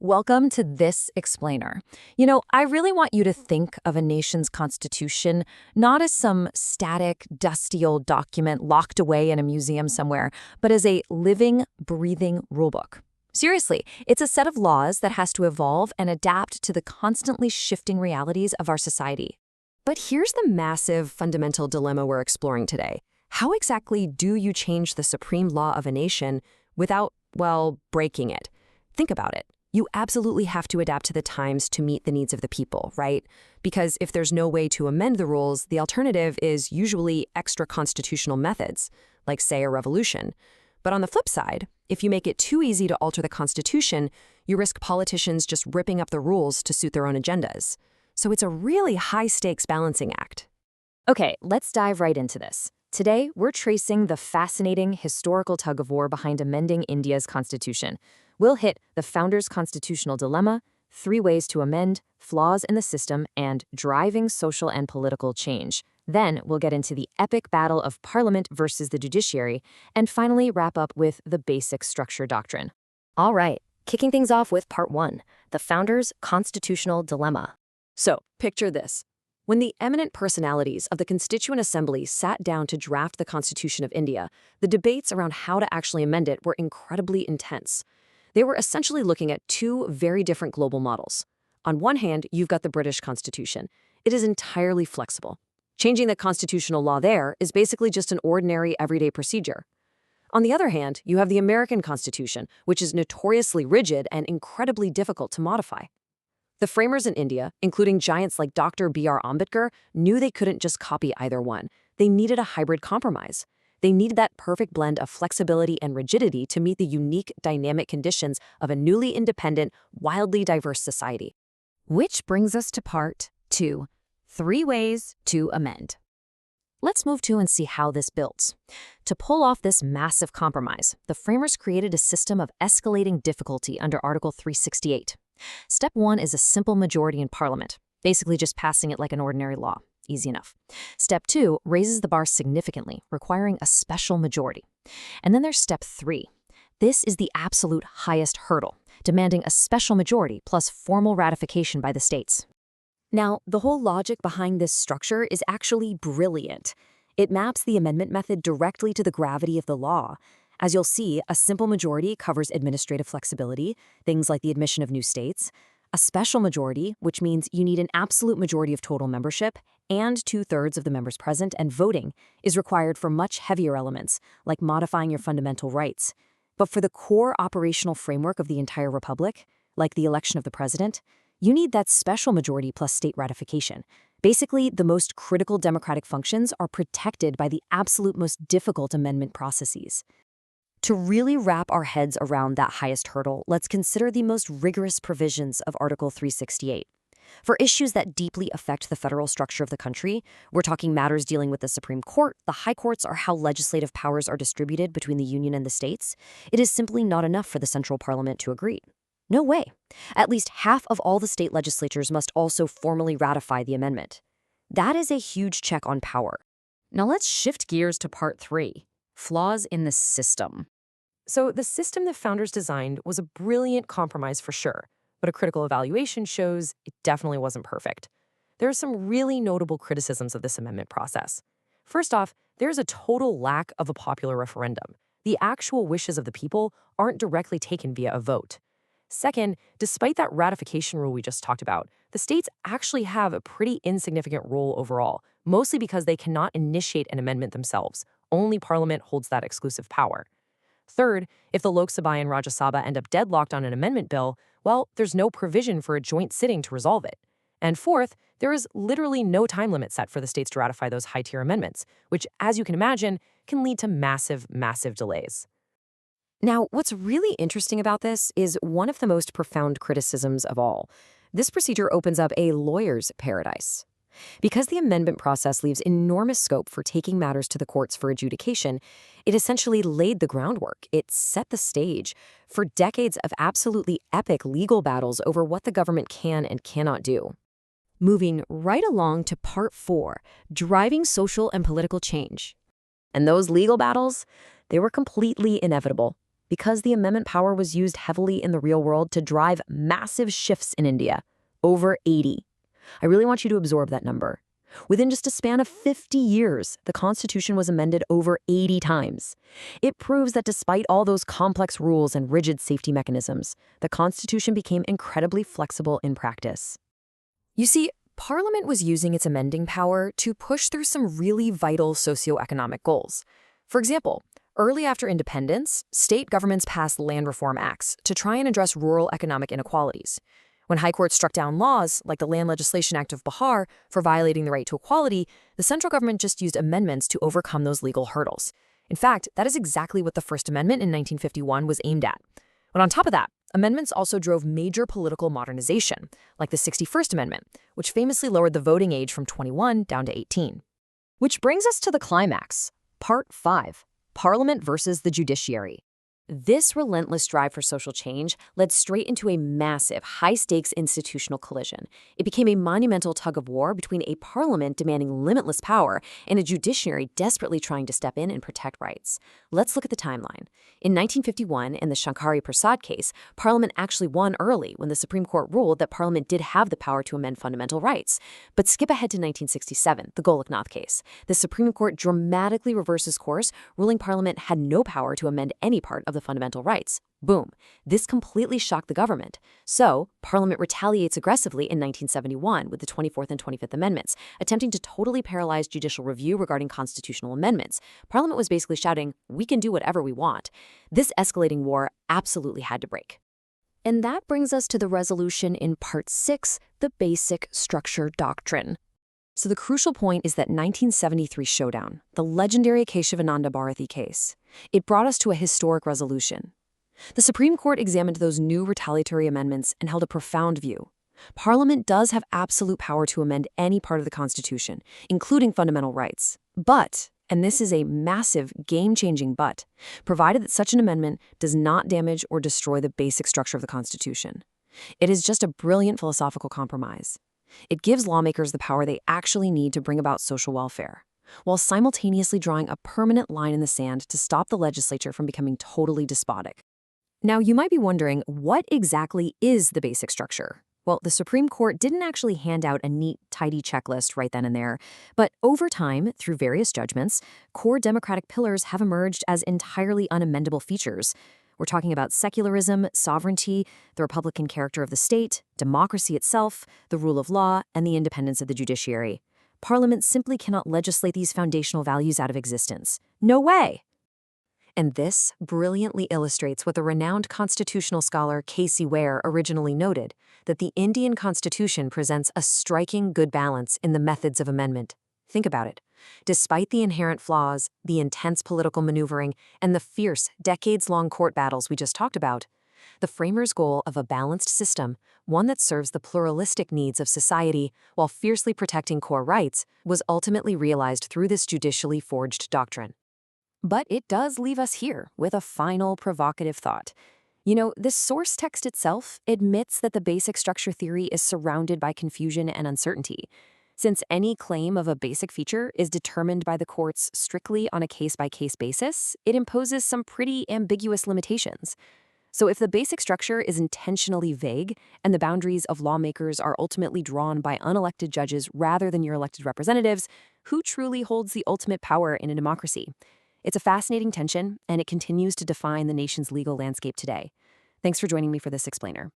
Welcome to this explainer. I really want you to think of a nation's constitution not as some static, dusty old document locked away in a museum somewhere, but as a living, breathing rulebook. Seriously, it's a set of laws that has to evolve and adapt to the constantly shifting realities of our society. But here's the massive, fundamental dilemma we're exploring today. How exactly do you change the supreme law of a nation without, breaking it? Think about it. You absolutely have to adapt to the times to meet the needs of the people, right? Because if there's no way to amend the rules, the alternative is usually extra-constitutional methods, like, say, a revolution. But on the flip side, if you make it too easy to alter the Constitution, you risk politicians just ripping up the rules to suit their own agendas. So it's a really high-stakes balancing act. Okay, let's dive right into this. Today, we're tracing the fascinating historical tug-of-war behind amending India's constitution. We'll hit the founders' constitutional dilemma, 3 ways to amend, flaws in the system, and driving social and political change. Then we'll get into the epic battle of parliament versus the judiciary, and finally wrap up with the basic structure doctrine. All right, kicking things off with part 1, the founders' constitutional dilemma. So, picture this. When the eminent personalities of the Constituent Assembly sat down to draft the Constitution of India, the debates around how to actually amend it were incredibly intense. They were essentially looking at 2 very different global models. On one hand, you've got the British Constitution. It is entirely flexible. Changing the constitutional law there is basically just an ordinary, everyday procedure. On the other hand, you have the American Constitution, which is notoriously rigid and incredibly difficult to modify. The framers in India, including giants like Dr. B.R. Ambedkar, knew they couldn't just copy either one. They needed a hybrid compromise. They needed that perfect blend of flexibility and rigidity to meet the unique, dynamic conditions of a newly independent, wildly diverse society. Which brings us to part 2, 3 ways to amend. Let's move to and see how this builds. To pull off this massive compromise, the framers created a system of escalating difficulty under Article 368. Step 1 is a simple majority in Parliament, basically just passing it like an ordinary law. Easy enough. Step 2 raises the bar significantly, requiring a special majority. And then there's Step 3. This is the absolute highest hurdle, demanding a special majority plus formal ratification by the states. Now, the whole logic behind this structure is actually brilliant. It maps the amendment method directly to the gravity of the law. As you'll see, a simple majority covers administrative flexibility, things like the admission of new states. A special majority, which means you need an absolute majority of total membership, and 2/3 of the members present and voting, is required for much heavier elements, like modifying your fundamental rights. But for the core operational framework of the entire republic, like the election of the president, you need that special majority plus state ratification. Basically, the most critical democratic functions are protected by the absolute most difficult amendment processes. To really wrap our heads around that highest hurdle, let's consider the most rigorous provisions of Article 368. For issues that deeply affect the federal structure of the country, we're talking matters dealing with the Supreme Court, the high courts, or how legislative powers are distributed between the union and the states, it is simply not enough for the central parliament to agree. No way. At least half of all the state legislatures must also formally ratify the amendment. That is a huge check on power. Now let's shift gears to part 3, flaws in the system. So the system the founders designed was a brilliant compromise for sure, but a critical evaluation shows it definitely wasn't perfect. There are some really notable criticisms of this amendment process. First off, there's a total lack of a popular referendum. The actual wishes of the people aren't directly taken via a vote. Second, despite that ratification rule we just talked about, the states actually have a pretty insignificant role overall, mostly because they cannot initiate an amendment themselves. Only Parliament holds that exclusive power. Third, if the Lok Sabha and Rajya Sabha end up deadlocked on an amendment bill, there's no provision for a joint sitting to resolve it. And fourth, there is literally no time limit set for the states to ratify those high-tier amendments, which, as you can imagine, can lead to massive, massive delays. Now, what's really interesting about this is one of the most profound criticisms of all. This procedure opens up a lawyer's paradise. Because the amendment process leaves enormous scope for taking matters to the courts for adjudication, it essentially laid the groundwork. It set the stage for decades of absolutely epic legal battles over what the government can and cannot do. Moving right along to part 4, driving social and political change. And those legal battles, they were completely inevitable. Because the amendment power was used heavily in the real world to drive massive shifts in India. Over 80. I really want you to absorb that number. Within just a span of 50 years, the Constitution was amended over 80 times. It proves that despite all those complex rules and rigid safety mechanisms, the Constitution became incredibly flexible in practice. You see, Parliament was using its amending power to push through some really vital socio-economic goals. For example, early after independence, state governments passed land reform acts to try and address rural economic inequalities. When high courts struck down laws, like the Land Legislation Act of Bihar, for violating the right to equality, the central government just used amendments to overcome those legal hurdles. In fact, that is exactly what the First Amendment in 1951 was aimed at. But on top of that, amendments also drove major political modernization, like the 61st Amendment, which famously lowered the voting age from 21 down to 18. Which brings us to the climax, Part 5, Parliament versus the Judiciary. This relentless drive for social change led straight into a massive, high-stakes institutional collision. It became a monumental tug-of-war between a parliament demanding limitless power and a judiciary desperately trying to step in and protect rights. Let's look at the timeline. In 1951, in the Shankari Prasad case, Parliament actually won early when the Supreme Court ruled that Parliament did have the power to amend fundamental rights. But skip ahead to 1967, the Goloknath case. The Supreme Court dramatically reverses course, ruling Parliament had no power to amend any part of the fundamental rights. Boom. This completely shocked the government. So, Parliament retaliates aggressively in 1971 with the 24th and 25th Amendments, attempting to totally paralyze judicial review regarding constitutional amendments. Parliament was basically shouting, "We can do whatever we want." This escalating war absolutely had to break. And that brings us to the resolution in Part 6, the basic structure doctrine. So the crucial point is that 1973 showdown, the legendary Keshavananda Bharathi case. It brought us to a historic resolution. The Supreme Court examined those new retaliatory amendments and held a profound view. Parliament does have absolute power to amend any part of the Constitution, including fundamental rights. But, and this is a massive, game-changing but, provided that such an amendment does not damage or destroy the basic structure of the Constitution. It is just a brilliant philosophical compromise. It gives lawmakers the power they actually need to bring about social welfare, while simultaneously drawing a permanent line in the sand to stop the legislature from becoming totally despotic. Now, you might be wondering, what exactly is the basic structure? Well, the Supreme Court didn't actually hand out a neat, tidy checklist right then and there, but over time, through various judgments, core democratic pillars have emerged as entirely unamendable features. We're talking about secularism, sovereignty, the republican character of the state, democracy itself, the rule of law, and the independence of the judiciary. Parliament simply cannot legislate these foundational values out of existence. No way! And this brilliantly illustrates what the renowned constitutional scholar Casey Ware originally noted, that the Indian Constitution presents a striking good balance in the methods of amendment. Think about it. Despite the inherent flaws, the intense political maneuvering, and the fierce, decades-long court battles we just talked about, the framers' goal of a balanced system, one that serves the pluralistic needs of society while fiercely protecting core rights, was ultimately realized through this judicially forged doctrine. But it does leave us here with a final provocative thought. You know, this source text itself admits that the basic structure theory is surrounded by confusion and uncertainty. Since any claim of a basic feature is determined by the courts strictly on a case-by-case basis, it imposes some pretty ambiguous limitations. So if the basic structure is intentionally vague and the boundaries of lawmakers are ultimately drawn by unelected judges rather than your elected representatives, who truly holds the ultimate power in a democracy? It's a fascinating tension, and it continues to define the nation's legal landscape today. Thanks for joining me for this explainer.